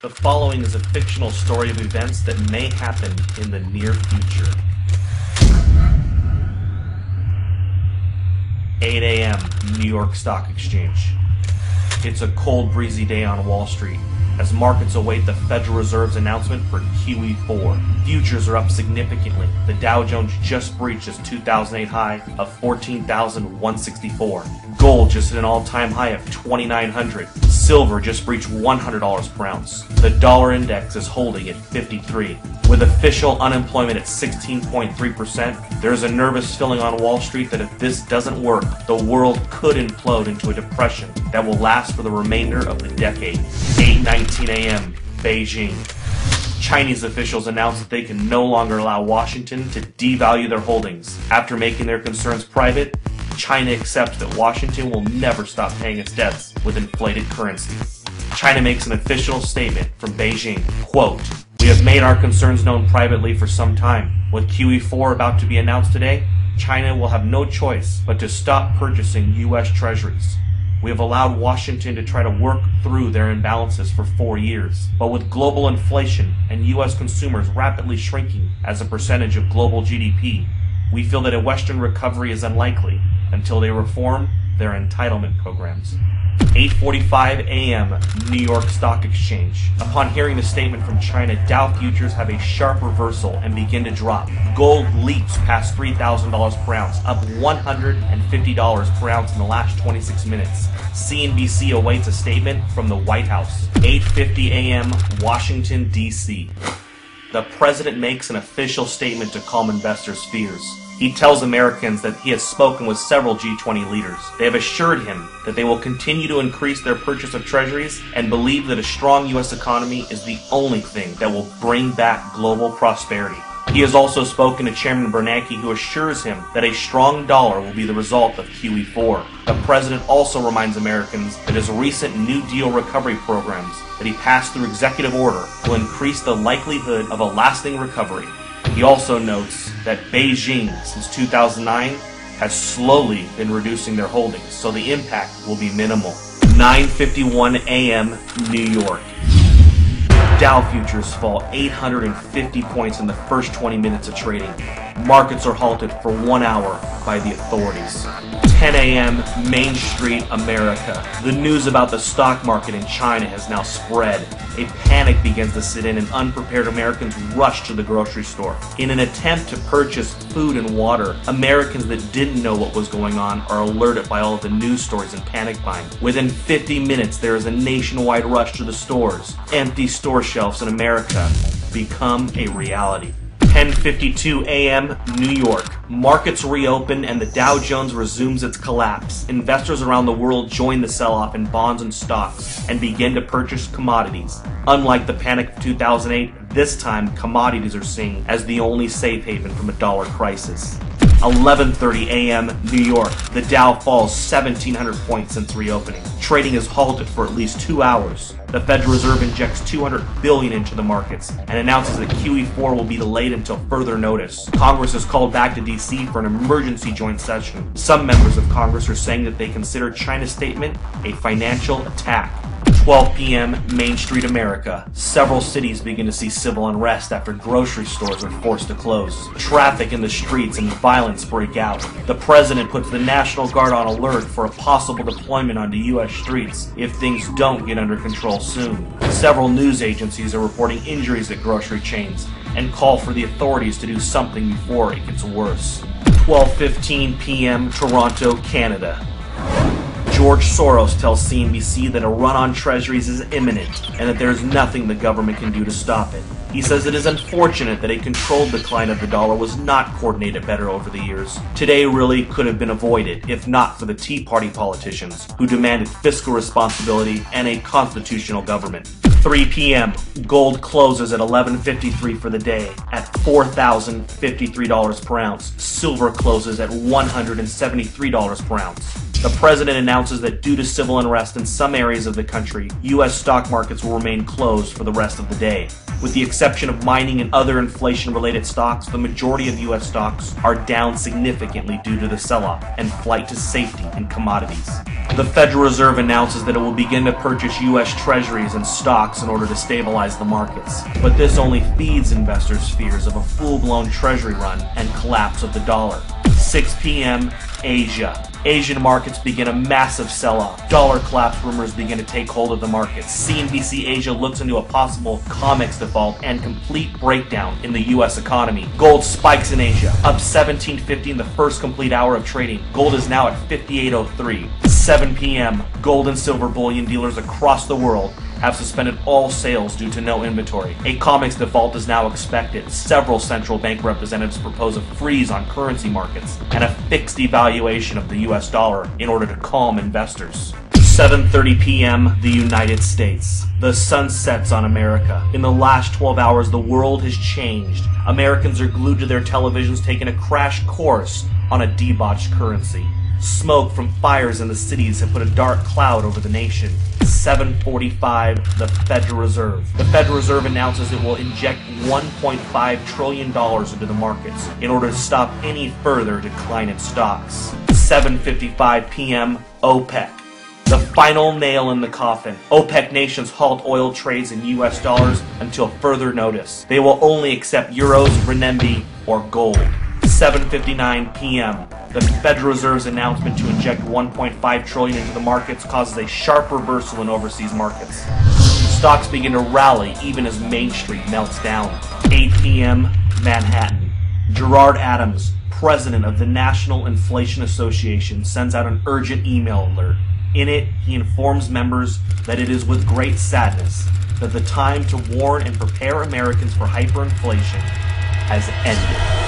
The following is a fictional story of events that may happen in the near future. 8 a.m. New York Stock Exchange. It's a cold, breezy day on Wall Street as markets await the Federal Reserve's announcement for QE4. Futures are up significantly. The Dow Jones just breached its 2008 high of 14,164. Gold just hit an all-time high of 2,900. Silver just breached $100 per ounce. The dollar index is holding at 53. With official unemployment at 16.3%, there's a nervous feeling on Wall Street that if this doesn't work, the world could implode into a depression that will last for the remainder of the decade. 8:19 a.m. Beijing. Chinese officials announced that they can no longer allow Washington to devalue their holdings. After making their concerns private, China accepts that Washington will never stop paying its debts with inflated currency. China makes an official statement from Beijing, quote, "We have made our concerns known privately for some time. With QE4 about to be announced today, China will have no choice but to stop purchasing U.S. treasuries. We have allowed Washington to try to work through their imbalances for 4 years. But with global inflation and U.S. consumers rapidly shrinking as a percentage of global GDP, we feel that a Western recovery is unlikely until they reform their entitlement programs." 8:45 a.m. New York Stock Exchange. Upon hearing the statement from China, Dow futures have a sharp reversal and begin to drop. Gold leaps past $3,000 per ounce, up $150 per ounce in the last 26 minutes. CNBC awaits a statement from the White House. 8:50 a.m. Washington, D.C. The president makes an official statement to calm investors' fears. He tells Americans that he has spoken with several G20 leaders. They have assured him that they will continue to increase their purchase of treasuries and believe that a strong U.S. economy is the only thing that will bring back global prosperity. He has also spoken to Chairman Bernanke, who assures him that a strong dollar will be the result of QE4. The president also reminds Americans that his recent New Deal recovery programs that he passed through executive order will increase the likelihood of a lasting recovery. He also notes that Beijing, since 2009, has slowly been reducing their holdings, so the impact will be minimal. 9:51 a.m. New York. Dow futures fall 850 points in the first 20 minutes of trading. Markets are halted for 1 hour by the authorities. 10 a.m. Main Street, America. The news about the stock market in China has now spread. A panic begins to sit in and unprepared Americans rush to the grocery store. In an attempt to purchase food and water, Americans that didn't know what was going on are alerted by all of the news stories and panic buying. Within 50 minutes, there is a nationwide rush to the stores. Empty store shelves in America become a reality. 10:52 a.m. New York. Markets reopen and the Dow Jones resumes its collapse. Investors around the world join the sell-off in bonds and stocks and begin to purchase commodities. Unlike the panic of 2008, this time commodities are seen as the only safe haven from a dollar crisis. 11:30 a.m. New York. The Dow falls 1,700 points since reopening. Trading is halted for at least 2 hours. The Federal Reserve injects $200 billion into the markets and announces that QE4 will be delayed until further notice. Congress is called back to D.C. for an emergency joint session. Some members of Congress are saying that they consider China's statement a financial attack. 12 p.m. Main Street, America. Several cities begin to see civil unrest after grocery stores are forced to close. Traffic in the streets and violence break out. The president puts the National Guard on alert for a possible deployment onto U.S. streets if things don't get under control soon. Several news agencies are reporting injuries at grocery chains and call for the authorities to do something before it gets worse. 12:15 p.m. Toronto, Canada. George Soros tells CNBC that a run on treasuries is imminent and that there is nothing the government can do to stop it. He says it is unfortunate that a controlled decline of the dollar was not coordinated better over the years. Today really could have been avoided if not for the Tea Party politicians who demanded fiscal responsibility and a constitutional government. 3 p.m. Gold closes at $11.53 for the day at $4,053 per ounce. Silver closes at $173 per ounce. The president announces that due to civil unrest in some areas of the country, U.S. stock markets will remain closed for the rest of the day. With the exception of mining and other inflation-related stocks, the majority of U.S. stocks are down significantly due to the sell-off and flight to safety in commodities. The Federal Reserve announces that it will begin to purchase U.S. treasuries and stocks in order to stabilize the markets. But this only feeds investors' fears of a full-blown treasury run and collapse of the dollar. 6 p.m. Asia. Asian markets begin a massive sell-off. Dollar collapse rumors begin to take hold of the markets. CNBC Asia looks into a possible COMEX default and complete breakdown in the U.S. economy. Gold spikes in Asia, up 17.50 in the first complete hour of trading. Gold is now at 58.03. 7 p.m. Gold and silver bullion dealers across the world have suspended all sales due to no inventory. A COMEX default is now expected. Several central bank representatives propose a freeze on currency markets and a fixed devaluation of the US dollar in order to calm investors. 7:30 p.m. the United States. The sun sets on America. In the last 12 hours, the world has changed. Americans are glued to their televisions, taking a crash course on a debauched currency. Smoke from fires in the cities have put a dark cloud over the nation. 7:45, the Federal Reserve. The Federal Reserve announces it will inject $1.5 trillion into the markets in order to stop any further decline in stocks. 7:55 p.m., OPEC. The final nail in the coffin. OPEC nations halt oil trades in US dollars until further notice. They will only accept euros, renminbi, or gold. 7:59 p.m. The Federal Reserve's announcement to inject $1.5 trillion into the markets causes a sharp reversal in overseas markets. Stocks begin to rally even as Main Street melts down. 8 p.m. Manhattan. Gerard Adams, president of the National Inflation Association, sends out an urgent email alert. In it, he informs members that it is with great sadness that the time to warn and prepare Americans for hyperinflation has ended.